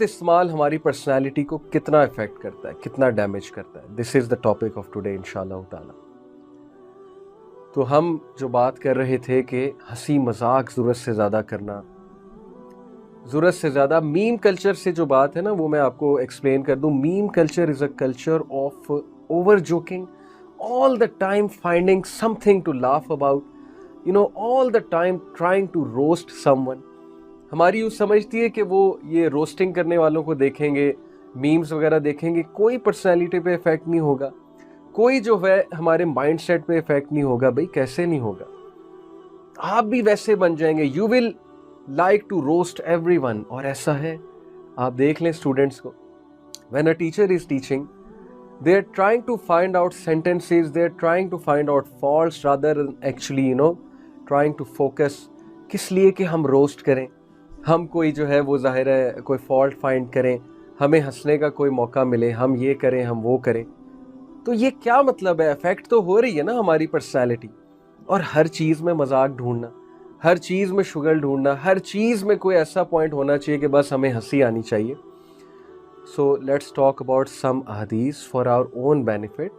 غلط استعمال ہماری پرسنالٹی کو کتنا افیکٹ کرتا ہے, کتنا ڈیمیج کرتا ہے. دس از دا ٹاپک آف ٹوڈے انشاءاللہ تعالی. تو ہم جو بات کر رہے تھے کہ ہنسی مذاق ضرورت سے زیادہ کرنا, ضرورت سے زیادہ میم کلچر سے جو بات ہے نا وہ میں آپ کو ایکسپلین کر دوں. Meme culture is a culture of over joking, all the time finding something to laugh about, all the time trying to roast someone. ہماری یوں سمجھتی ہے کہ وہ یہ روسٹنگ کرنے والوں کو دیکھیں گے, میمز وغیرہ دیکھیں گے, کوئی پرسنالٹی پہ افیکٹ نہیں ہوگا, کوئی جو ہے ہمارے مائنڈ سیٹ پہ افیکٹ نہیں ہوگا. بھائی کیسے نہیں ہوگا, آپ بھی ویسے بن جائیں گے. You will like to roast everyone. اور ایسا ہے, آپ دیکھ لیں اسٹوڈنٹس کو, when a teacher is teaching, they are trying to find out sentences, they are trying to find out faults rather than actually trying to focus. کس لیے کہ ہم روسٹ کریں, ہم کوئی جو ہے وہ ظاہر ہے کوئی فالٹ فائنڈ کریں, ہمیں ہنسنے کا کوئی موقع ملے, ہم یہ کریں ہم وہ کریں. تو یہ کیا مطلب ہے؟ افیکٹ تو ہو رہی ہے نا ہماری پرسنالٹی. اور ہر چیز میں مذاق ڈھونڈنا, ہر چیز میں شگل ڈھونڈنا, ہر چیز میں کوئی ایسا پوائنٹ ہونا چاہیے کہ بس ہمیں ہنسی آنی چاہیے. So let's talk about some hadith for our own benefit.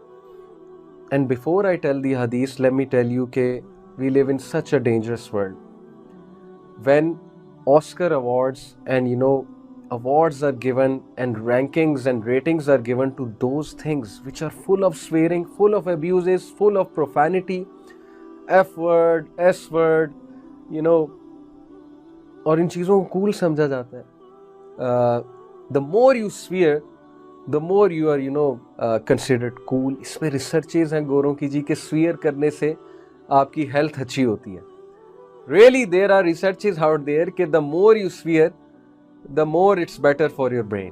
And before I tell the hadith, let me tell you that we live in such a dangerous world. When Oscar awards and awards are given and rankings and ratings are given to those things which are full of swearing, full of abuses, full of profanity, F word, S word, اور ان چیزوں کو cool سمجھا جاتا ہے. The more you swear, the more you are considered cool. اس میں researches ہیں گوروں کی جی کہ سویئر کرنے سے آپ کی ہیلتھ اچھی ہوتی ہے. Really there are researches out there کہ the more you swear, the more it's better for your brain.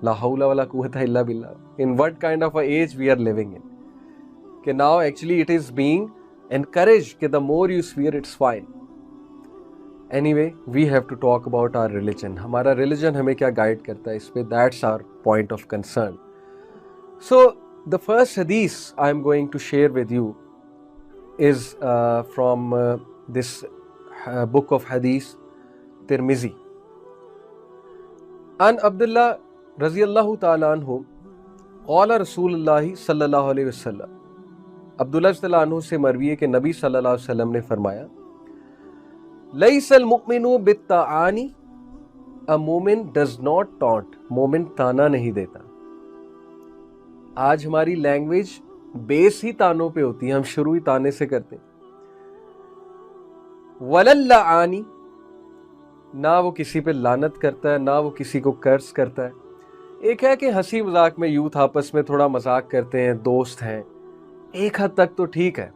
لا حول ولا قوة الا باللہ. In what kind of a age we are living in? کہ now actually it is being encouraged کہ the more you swear it's fine. Anyway, we have to talk about our religion. ہمارا religion ہمیں کیا guide کرتا ہے اس پہ, that's our point of concern. So, the first hadith I'm going to share with you is from this book of hadith, Tirmizi. An Abdullah رضی اللہ تعالیٰ عنہ قال رسول اللہ صلی اللہ علیہ وسلم. عبداللہ رضی اللہ عنہ سے مروی ہے کہ نبی صلی اللہ علیہ وسلم نے فرمایا, لیس المؤمن بالطعان, a مومن does not taunt, مومن تانا نہیں دیتا. آج ہماری لینگویج بیس ہی تانوں پہ ہوتی ہے, ہم شروع ہی تانے سے کرتے ہیں. ولا اللعان, نہ وہ کسی پہ لعنت کرتا ہے, نہ وہ کسی کو کرس کرتا ہے. ایک ہے کہ ہنسی مذاق میں یوتھ آپس میں تھوڑا مذاق کرتے ہیں, دوست ہیں, ایک حد تک تو ٹھیک ہے,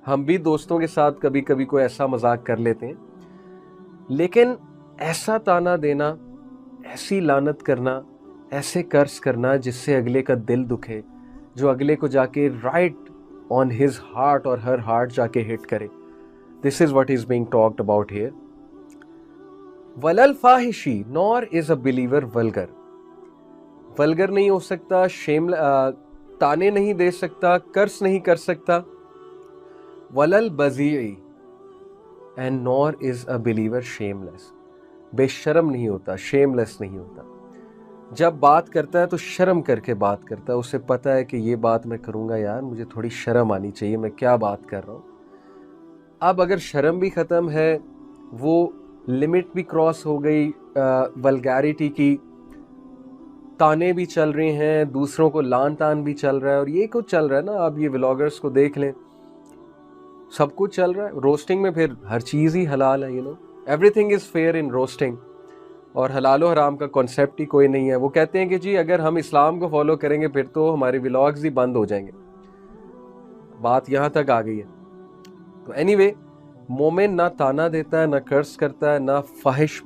ہم بھی دوستوں کے ساتھ کبھی کبھی کوئی ایسا مذاق کر لیتے ہیں. لیکن ایسا تانا دینا, ایسی لعنت کرنا, ایسے کرس کرنا جس سے اگلے کا دل دکھے, جو اگلے کو جا کے رائٹ آن ہز ہارٹ اور ہر ہارٹ جا کے ہٹ کرے. This is what is being talked about here. وللفاحشی, nor is a believer vulgar. Vulgar نہیں ہو سکتا, تانے نہیں دے سکتا, کرس نہیں کر سکتا. وللبذیع, and nor is a believer shameless. بے شرم نہیں ہوتا, shameless نہیں ہوتا. جب بات کرتا ہے تو شرم کر کے بات کرتا ہے, اسے پتہ ہے کہ یہ بات میں کروں گا یار مجھے تھوڑی شرم آنی چاہیے, میں کیا بات کر رہا ہوں. اب اگر شرم بھی ختم ہے, وہ لمٹ بھی کراس ہو گئی ولگیرٹی کی, تانے بھی چل رہے ہیں, دوسروں کو لان تان بھی چل رہا ہے, اور یہ کچھ چل رہا ہے نا. آپ یہ ولاگرز کو دیکھ لیں, سب کچھ چل رہا ہے. روسٹنگ میں پھر ہر چیز ہی حلال ہے, everything is fair in roasting. اور حلال و حرام کا کنسیپٹ ہی کوئی نہیں ہے. وہ کہتے ہیں کہ جی اگر ہم اسلام کو فالو کریں گے پھر تو ہمارے ولاگز ہی بند ہو جائیں گے. بات یہاں تک آ گئی ہے. تو اینی وے, مومن نہ تانا دیتا ہے, نہ کرس کرتا ہے, نہ فحش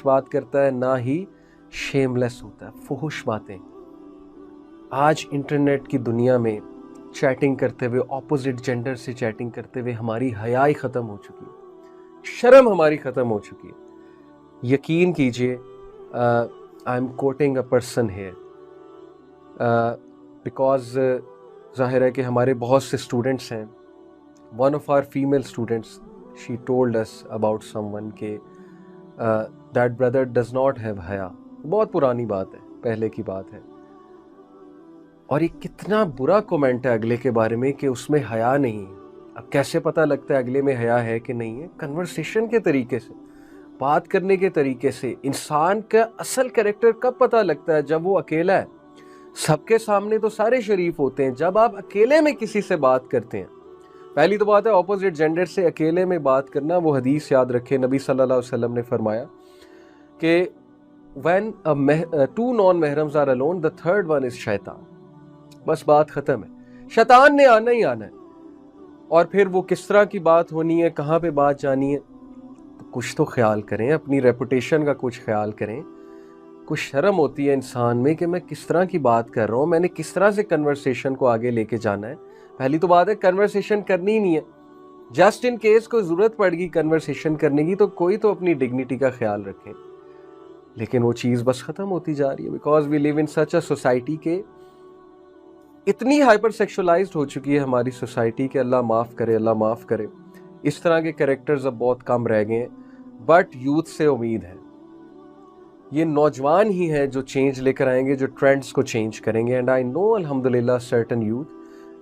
بات کرتا ہے, نہ ہی شیم لیس ہوتا ہے. فحش باتیں آج انٹرنیٹ کی دنیا میں چیٹنگ کرتے ہوئے, اپوزٹ جینڈر سے چیٹنگ کرتے ہوئے ہماری حیا ہی ختم ہو چکی ہے, شرم ہماری ختم ہو چکی ہے. یقین کیجئے, I am quoting a person here because ظاہر ہے کہ ہمارے بہت سے اسٹوڈنٹس ہیں. One of our female students, she told us about someone کہ that brother does not have حیا. بہت پرانی بات ہے، پہلے کی بات ہے، اور یہ کتنا برا کومنٹ ہے اگلے کے بارے میں کہ اس میں حیا نہیں ہے۔ اب کیسے پتہ لگتا ہے اگلے میں حیا ہے کہ نہیں ہے؟ کنورسیشن کے طریقے سے، بات کرنے کے طریقے سے۔ انسان کا اصل کریکٹر کب پتہ لگتا ہے؟ جب وہ اکیلا ہے۔ سب کے سامنے تو سارے شریف ہوتے ہیں، جب آپ اکیلے میں کسی سے بات کرتے ہیں، پہلی تو بات ہے اپوزٹ جینڈر سے اکیلے میں بات کرنا۔ وہ حدیث یاد رکھے، نبی صلی اللہ علیہ وسلم نے فرمایا کہ when two non-محرمز are alone, the third one is شیطان۔ بس بات ختم ہے، شیطان نے آنا ہی آنا ہے۔ اور پھر وہ کس طرح کی بات ہونی ہے، کہاں پہ بات جانی ہے، تو کچھ تو خیال کریں، اپنی ریپوٹیشن کا کچھ خیال کریں۔ کچھ شرم ہوتی ہے انسان میں کہ میں کس طرح کی بات کر رہا ہوں، میں نے کس طرح سے کنورسیشن کو آگے لے کے جانا ہے۔ پہلی تو بات ہے کنورسیشن کرنی ہی نہیں ہے، جسٹ ان کیس کوئی ضرورت پڑ گئی کنورسیشن کرنے کی تو کوئی تو اپنی ڈگنیٹی کا خیال رکھیں۔ لیکن وہ چیز بس ختم ہوتی جا رہی ہے، because we leave in such a society کے اتنی ہائپر سیکشولائزڈ ہو چکی ہے ہماری سوسائٹی کہ اللہ معاف کرے، اللہ معاف کرے۔ اس طرح کے کریکٹرز اب بہت کم رہ گئے ہیں، بٹ یوتھ سے امید ہے، یہ نوجوان ہی ہیں جو چینج لے کر آئیں گے، جو ٹرینڈز کو چینج کریں گے۔ اینڈ آئی نو الحمدللہ سرٹن یوتھ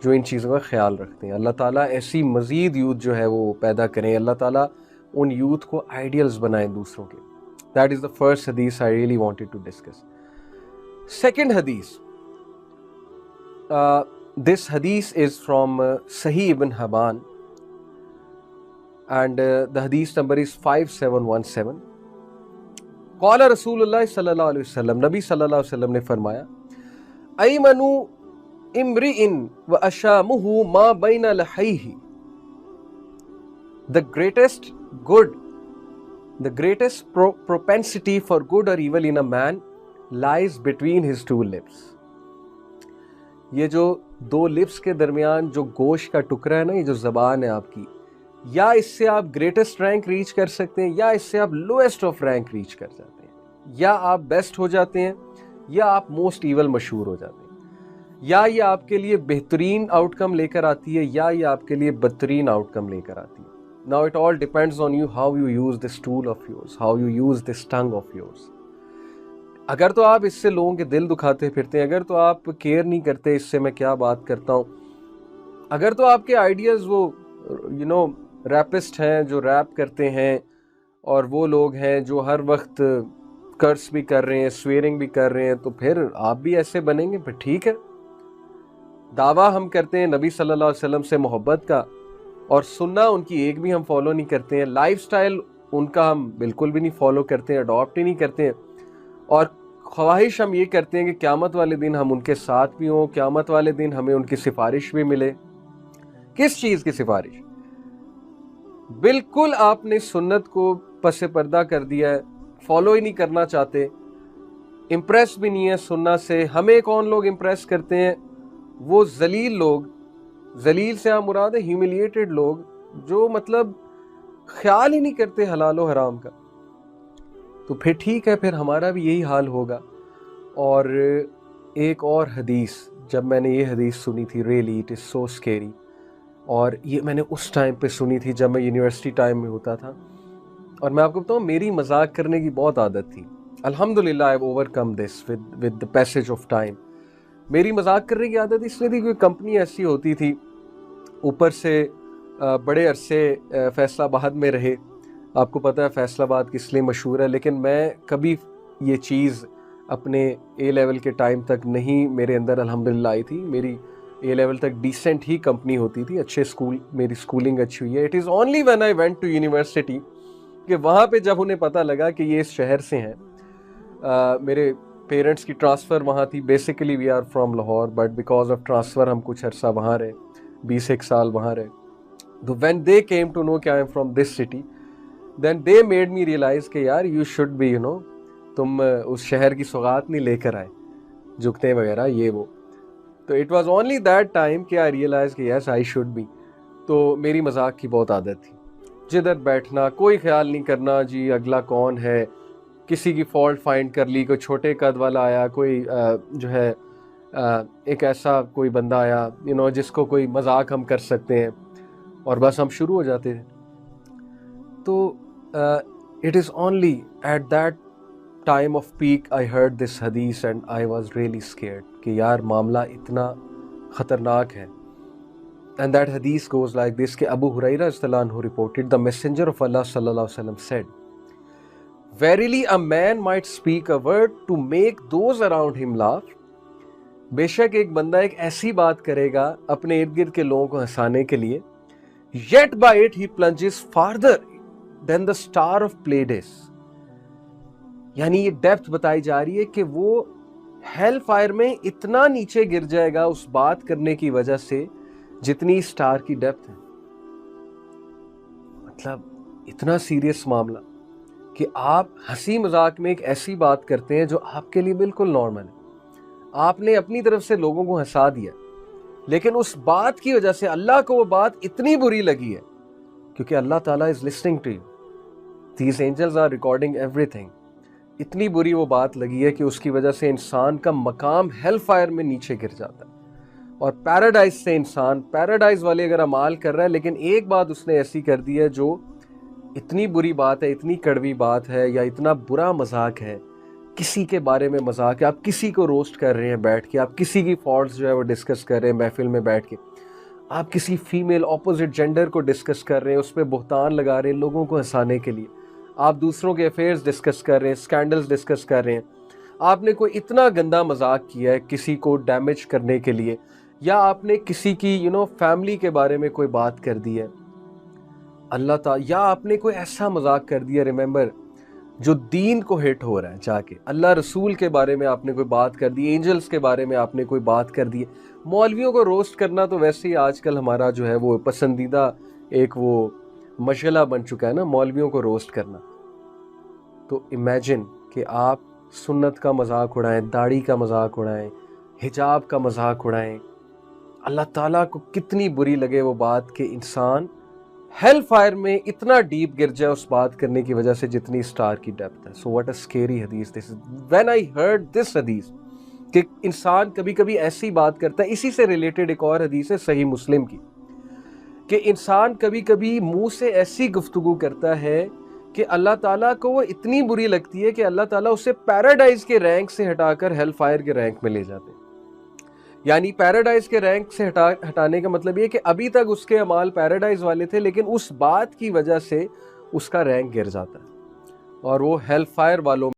جو ان چیزوں کا خیال رکھتے ہیں۔ اللہ تعالیٰ ایسی مزید یوتھ جو ہے وہ پیدا کریں، اللہ تعالیٰ ان یوتھ کو آئیڈیلز بنائیں دوسروں کے۔ That is the first hadith I really wanted to discuss. Second hadith. This hadith is from Sahih ibn Hibban, and the hadith number is 5717. قال رسول اللہ صلی اللہ علیہ وسلم، نبی صلی اللہ علیہ وسلم نے فرمایا، ایمن امرئ واشامہ ما بین لحیہ، the greatest propensity for good or evil in a man lies between his two lips. یہ جو دو لپس کے درمیان جو گوشت کا ٹکڑا ہے نا، یہ جو زبان ہے آپ کی، یا اس سے آپ گریٹسٹ رینک ریچ کر سکتے ہیں، یا اس سے آپ لویسٹ آف رینک ریچ کر جاتے ہیں، یا آپ بیسٹ ہو جاتے ہیں، یا آپ موسٹ ایول مشہور ہو جاتے ہیں، یا یہ آپ کے لیے بہترین آؤٹ کم لے کر آتی ہے، یا یہ آپ کے لیے بدترین آؤٹ کم لے کر آتی ہے۔ Now it all depends on you how you use this tool of yours, how you use this tongue of yours. اگر تو آپ اس سے لوگوں کے دل دکھاتے پھرتے ہیں، اگر تو آپ کیئر نہیں کرتے اس سے میں کیا بات کرتا ہوں، اگر تو آپ کے آئیڈیاز وہ ریپسٹ ہیں جو ریپ کرتے ہیں، اور وہ لوگ ہیں جو ہر وقت کرس بھی کر رہے ہیں، سویرنگ بھی کر رہے ہیں، تو پھر آپ بھی ایسے بنیں گے، پھر ٹھیک ہے۔ دعویٰ ہم کرتے ہیں نبی صلی اللہ علیہ وسلم سے محبت کا، اور سننا ان کی ایک بھی ہم فالو نہیں کرتے ہیں، لائف سٹائل ان کا ہم بالکل بھی نہیں فالو کرتے ہیں، اڈاپٹ ہی نہیں کرتے ہیں، اور خواہش ہم یہ کرتے ہیں کہ قیامت والے دن ہم ان کے ساتھ بھی ہوں، قیامت والے دن ہمیں ان کی سفارش بھی ملے۔ کس چیز کی سفارش؟ بالکل آپ نے سنت کو پس پردہ کر دیا ہے، فالو ہی نہیں کرنا چاہتے، امپریس بھی نہیں ہے سننا سے۔ ہمیں کون لوگ امپریس کرتے ہیں؟ وہ ذلیل لوگ، ذلیل سے ہم مراد ہے ہیوملیٹڈ لوگ، جو مطلب خیال ہی نہیں کرتے حلال و حرام کا۔ تو پھر ٹھیک ہے، پھر ہمارا بھی یہی حال ہوگا۔ اور ایک اور حدیث، جب میں نے یہ حدیث سنی تھی، really it is so scary, اور یہ میں نے اس ٹائم پہ سنی تھی جب میں یونیورسٹی ٹائم میں ہوتا تھا، اور میں آپ کو بتاؤں میری مذاق کرنے کی بہت عادت تھی۔ الحمدللہ I overcome this with the passage of time. میری مذاق کرنے کی عادت اس لیے تھی کہ کمپنی ایسی ہوتی تھی، اوپر سے بڑے عرصے فیصل آباد میں رہے، آپ کو پتہ ہے فیصل آباد کس لیے مشہور ہے، لیکن میں کبھی یہ چیز اپنے اے لیول کے ٹائم تک نہیں میرے اندر الحمدللہ آئی تھی۔ میری اے لیول تک ڈیسنٹ ہی کمپنی ہوتی تھی، اچھے اسکول، میری اسکولنگ اچھی ہوئی ہے۔ It is only when I went to university کہ وہاں پہ جب انہیں پتہ لگا کہ یہ اس شہر سے ہیں، میرے پیرنٹس کی ٹرانسفر وہاں تھی، basically we are from Lahore, but because of transfer ہم کچھ عرصہ وہاں رہے، 21 سال وہاں رہے۔ تو when they came to know کہ I am from this city, then they made me realize کہ یار یو شوڈ بی تم اس شہر کی سوغات نہیں لے کر آئے، جھکتے وغیرہ یہ وہ۔ تو it was only that time کہ آئی ریئلائز کہ یس آئی شوڈ بی۔ تو میری مذاق کی بہت عادت تھی، جدھر بیٹھنا کوئی خیال نہیں کرنا جی اگلا کون ہے، کسی کی فالٹ فائنڈ کر لی، کوئی چھوٹے قد والا آیا، کوئی جو ہے ایک ایسا کوئی بندہ آیا جس کو کوئی مذاق ہم کر سکتے ہیں، اور بس ہم شروع ہو جاتے تھے۔ تو it is only at that time of peak I heard this hadith and I was really scared کہ یار معاملہ اتنا خطرناک ہے. And that hadith goes like this کہ Abu Hurairah رضی اللہ عنہ reported, the messenger of Allah sallallahu alaihi wasallam said, verily a man might speak a word to make those around him laugh. بے شک ایک بندہ ایک ایسی بات کرے گا اپنے ارد گرد کے لوگوں کو ہنسانے کے لیے, yet by it he plunges farther than the star of Pleiades. یعنی یہ ڈیپتھ بتائی جا رہی ہے کہ وہ ہیل فائر میں اتنا نیچے گر جائے گا اس بات کرنے کی وجہ سے جتنی سٹار کی ڈیپتھ ہے. مطلب اتنا سیریس معاملہ کہ آپ ہنسی مذاق میں ایک ایسی بات کرتے ہیں جو آپ کے لیے بالکل نارمل ہے. آپ نے اپنی طرف سے لوگوں کو ہنسا دیا, لیکن اس بات کی وجہ سے اللہ کو وہ بات اتنی بری لگی ہے, کیونکہ اللہ تعالیٰ is listening to you. These angels are recording everything. اتنی بری وہ بات لگی ہے کہ اس کی وجہ سے انسان کا مقام ہیل فائر میں نیچے گر جاتا ہے. اور پیراڈائز سے انسان پیراڈائز والے اگر اعمال کر رہا ہے, لیکن ایک بات اس نے ایسی کر دی ہے جو اتنی بری بات ہے, اتنی کڑوی بات ہے, یا اتنا برا مذاق ہے, کسی کے بارے میں مذاق ہے, آپ کسی کو روسٹ کر رہے ہیں بیٹھ کے, آپ کسی کی فالٹس جو ہے وہ ڈسکس کر رہے ہیں محفل میں بیٹھ کے, آپ کسی فیمیل اپوزٹ جینڈر کو ڈسکس کر رہے ہیں, اس پہ بہتان لگا رہے ہیں لوگوں کو ہنسانے کے لیے, آپ دوسروں کے افیئرز ڈسکس کر رہے ہیں, اسکینڈلز ڈسکس کر رہے ہیں, آپ نے کوئی اتنا گندا مذاق کیا ہے کسی کو ڈیمیج کرنے کے لیے, یا آپ نے کسی کی فیملی کے بارے میں کوئی بات کر دی ہے اللہ تعالیٰ, یا آپ نے کوئی ایسا مذاق کر دیا ریممبر جو دین کو ہٹ ہو رہا ہے, جا کے اللہ رسول کے بارے میں آپ نے کوئی بات کر دی, اینجلز کے بارے میں آپ نے کوئی بات کر دی. مولویوں کو روسٹ کرنا تو ویسے ہی آج کل ہمارا جو ہے وہ پسندیدہ ایک وہ مشغلہ بن چکا ہے نا, مولویوں کو روسٹ کرنا. تو امیجن کہ آپ سنت کا مذاق اڑائیں, داڑھی کا مذاق اڑائیں, حجاب کا مذاق اڑائیں, اللہ تعالیٰ کو کتنی بری لگے وہ بات کہ انسان ہیل فائر میں اتنا ڈیپ گر جائے اس بات کرنے کی وجہ سے جتنی سٹار کی ڈیپتھ ہے. سو واٹ اے اسکیری حدیث دس از. وین آئی ہرڈ دس حدیث کہ انسان کبھی کبھی ایسی بات کرتا ہے, اسی سے ریلیٹڈ ایک اور حدیث ہے صحیح مسلم کی, کہ انسان کبھی کبھی منہ سے ایسی گفتگو کرتا ہے کہ اللہ تعالیٰ کو وہ اتنی بری لگتی ہے کہ اللہ تعالیٰ اسے پیراڈائز کے رینک سے ہٹا کر ہیل فائر کے رینک میں لے جاتے ہیں. یعنی پیراڈائز کے رینک سے ہٹانے کا مطلب یہ کہ ابھی تک اس کے اعمال پیراڈائز والے تھے, لیکن اس بات کی وجہ سے اس کا رینک گر جاتا ہے اور وہ ہیل فائر والوں